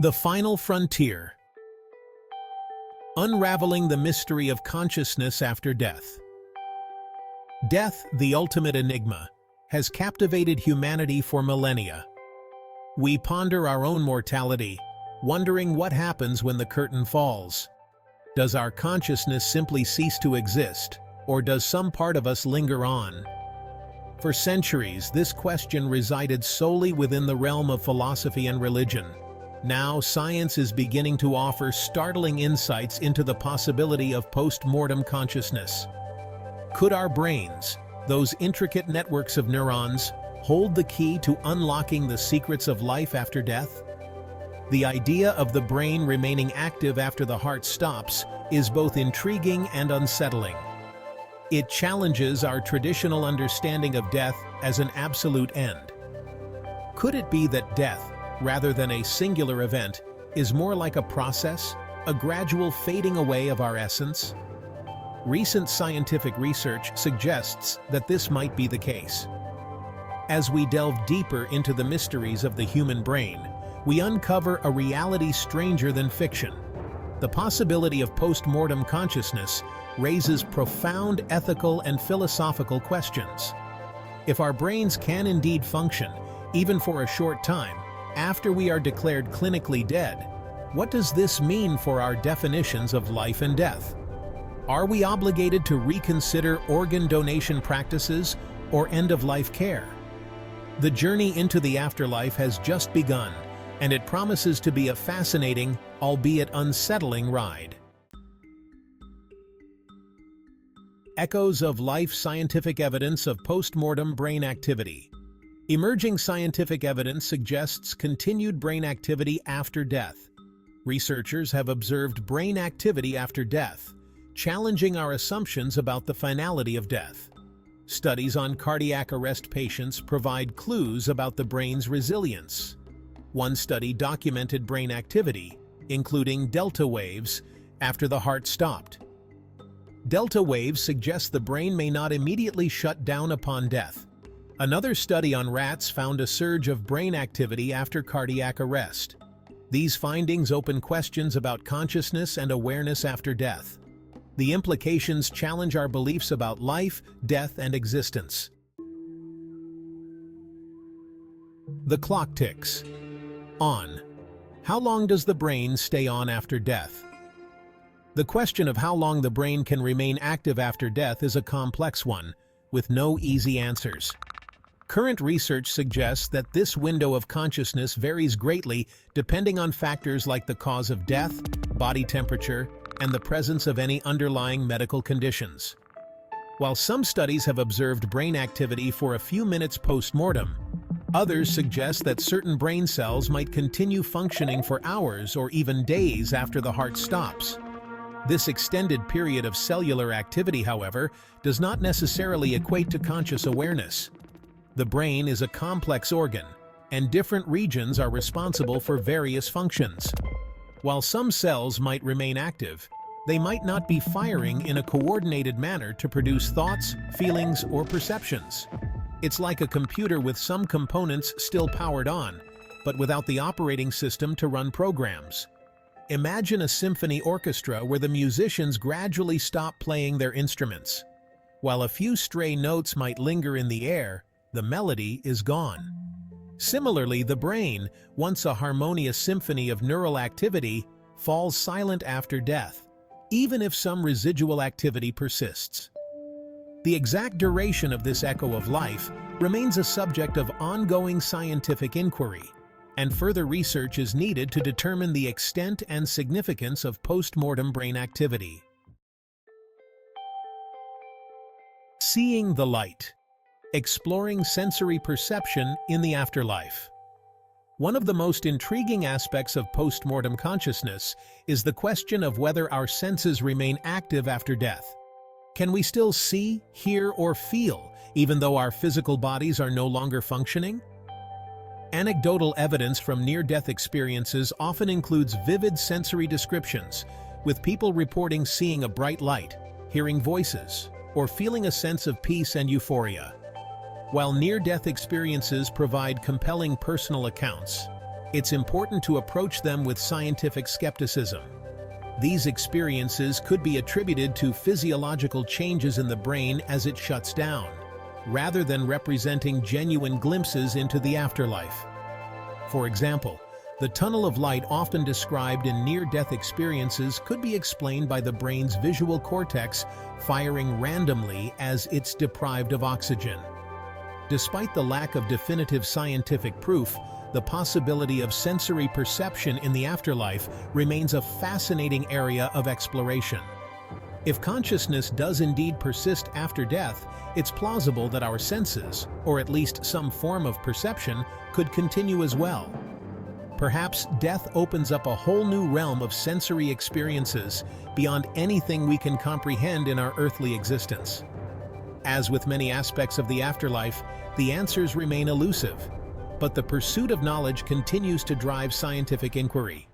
The Final Frontier. Unraveling the mystery of consciousness after death. Death, the ultimate enigma, has captivated humanity for millennia. We ponder our own mortality, wondering what happens when the curtain falls. Does our consciousness simply cease to exist, or does some part of us linger on? For centuries, this question resided solely within the realm of philosophy and religion. Now, science is beginning to offer startling insights into the possibility of post-mortem consciousness. Could our brains, those intricate networks of neurons, hold the key to unlocking the secrets of life after death? The idea of the brain remaining active after the heart stops is both intriguing and unsettling. It challenges our traditional understanding of death as an absolute end. Could it be that death, rather than a singular event, is more like a process, a gradual fading away of our essence? Recent scientific research suggests that this might be the case. As we delve deeper into the mysteries of the human brain, we uncover a reality stranger than fiction. The possibility of post-mortem consciousness raises profound ethical and philosophical questions. If our brains can indeed function, even for a short time, after we are declared clinically dead, what does this mean for our definitions of life and death? Are we obligated to reconsider organ donation practices or end-of-life care? The journey into the afterlife has just begun, and it promises to be a fascinating, albeit unsettling ride. Echoes of life: scientific evidence of post-mortem brain activity. Emerging scientific evidence suggests continued brain activity after death. Researchers have observed brain activity after death, challenging our assumptions about the finality of death. Studies on cardiac arrest patients provide clues about the brain's resilience. One study documented brain activity, including delta waves, after the heart stopped. Delta waves suggest the brain may not immediately shut down upon death. Another study on rats found a surge of brain activity after cardiac arrest. These findings open questions about consciousness and awareness after death. The implications challenge our beliefs about life, death, and existence. The clock ticks. On. How long does the brain stay on after death? The question of how long the brain can remain active after death is a complex one, with no easy answers. Current research suggests that this window of consciousness varies greatly depending on factors like the cause of death, body temperature, and the presence of any underlying medical conditions. While some studies have observed brain activity for a few minutes post-mortem, others suggest that certain brain cells might continue functioning for hours or even days after the heart stops. This extended period of cellular activity, however, does not necessarily equate to conscious awareness. The brain is a complex organ, and different regions are responsible for various functions. While some cells might remain active, they might not be firing in a coordinated manner to produce thoughts, feelings, or perceptions. It's like a computer with some components still powered on, but without the operating system to run programs. Imagine a symphony orchestra where the musicians gradually stop playing their instruments. While a few stray notes might linger in the air, the melody is gone. Similarly, the brain, once a harmonious symphony of neural activity, falls silent after death, even if some residual activity persists. The exact duration of this echo of life remains a subject of ongoing scientific inquiry, and further research is needed to determine the extent and significance of post-mortem brain activity. Seeing the light. Exploring sensory perception in the afterlife. One of the most intriguing aspects of post-mortem consciousness is the question of whether our senses remain active after death. Can we still see, hear, or feel, even though our physical bodies are no longer functioning? Anecdotal evidence from near-death experiences often includes vivid sensory descriptions, with people reporting seeing a bright light, hearing voices, or feeling a sense of peace and euphoria. While near-death experiences provide compelling personal accounts, it's important to approach them with scientific skepticism. These experiences could be attributed to physiological changes in the brain as it shuts down, rather than representing genuine glimpses into the afterlife. For example, the tunnel of light often described in near-death experiences could be explained by the brain's visual cortex firing randomly as it's deprived of oxygen. Despite the lack of definitive scientific proof, the possibility of sensory perception in the afterlife remains a fascinating area of exploration. If consciousness does indeed persist after death, it's plausible that our senses, or at least some form of perception, could continue as well. Perhaps death opens up a whole new realm of sensory experiences beyond anything we can comprehend in our earthly existence. As with many aspects of the afterlife, the answers remain elusive, but the pursuit of knowledge continues to drive scientific inquiry.